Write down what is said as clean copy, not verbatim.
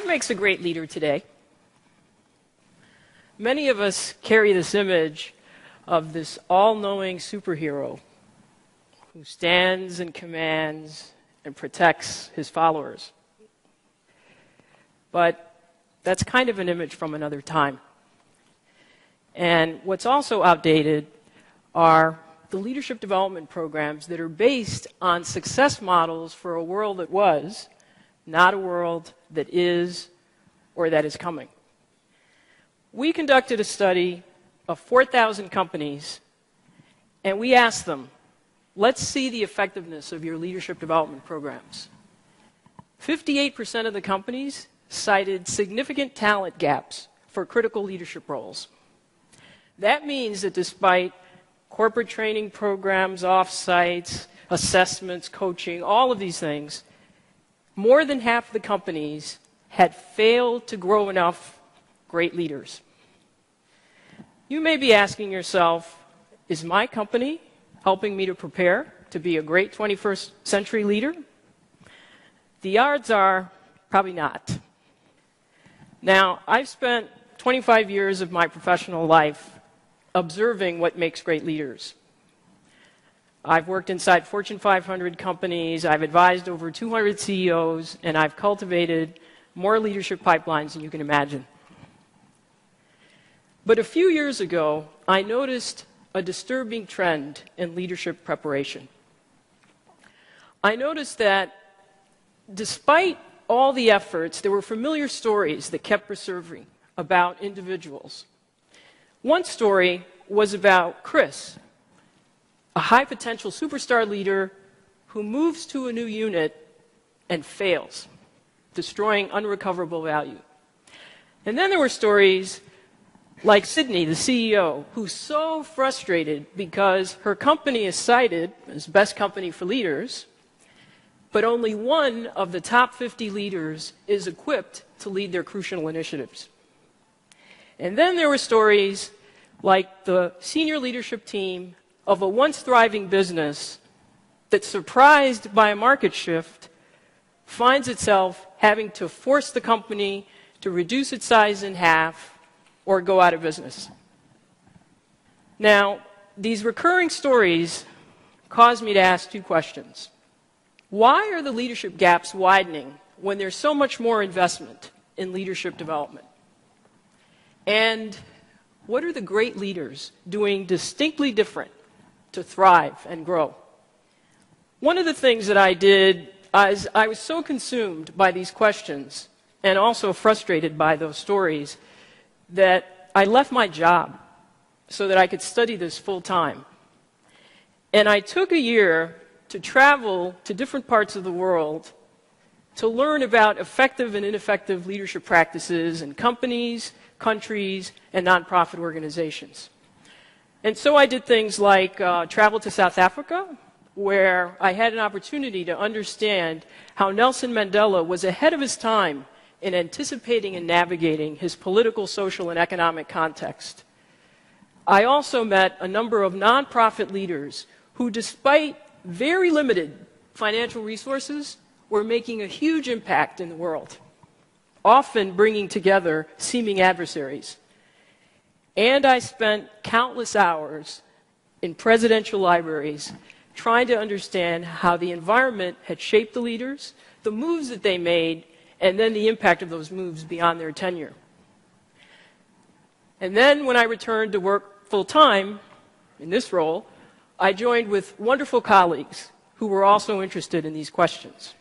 makes a great leader today? Many of us carry this image of this all-knowing superhero who stands and commands and protects his followers. But that's kind of an image from another time. And what's also outdated are the leadership development programs that are based on success models for a world that was, not a world that is or that is coming. We conducted a study of 4,000 companies, and we asked them, let's see the effectiveness of your leadership development programs. 58% of the companies cited significant talent gaps for critical leadership roles. That means that despite corporate training programs, off-sites, assessments, coaching, all of these things, more than half of the companies had failed to grow enough great leaders. You may be asking yourself, is my company helping me to prepare to be a great 21st century leader? The odds are probably not. Now, I've spent 25 years of my professional life observing what makes great leaders. I've worked inside Fortune 500 companies, I've advised over 200 CEOs, and I've cultivated more leadership pipelines than you can imagine. But a few years ago, I noticed a disturbing trend in leadership preparation. I noticed that despite all the efforts, there were familiar stories that kept resurfacing about individuals. One story was about Chris, a high-potential superstar leader who moves to a new unit and fails, destroying unrecoverable value. And then there were stories like Sydney, the CEO, who's so frustrated because her company is cited as best company for leaders, but only one of the top 50 leaders is equipped to lead their crucial initiatives. And then there were stories like the senior leadership team of a once thriving business that, surprised by a market shift, finds itself having to force the company to reduce its size in half or go out of business. Now, these recurring stories cause me to ask two questions. Why are the leadership gaps widening when there's so much more investment in leadership development? And what are the great leaders doing distinctly different to thrive and grow? One of the things that I did is I was so consumed by these questions and also frustrated by those stories that I left my job so that I could study this full time. And I took a year to travel to different parts of the world to learn about effective and ineffective leadership practices in companies, countries, and nonprofit organizations. And so I did things like travel to South Africa, where I had an opportunity to understand how Nelson Mandela was ahead of his time in anticipating and navigating his political, social, and economic context. I also met a number of nonprofit leaders who, despite very limited financial resources, were making a huge impact in the world, often bringing together seeming adversaries. And I spent countless hours in presidential libraries trying to understand how the environment had shaped the leaders, the moves that they made, and then the impact of those moves beyond their tenure. And then when I returned to work full-time in this role, I joined with wonderful colleagues who were also interested in these questions.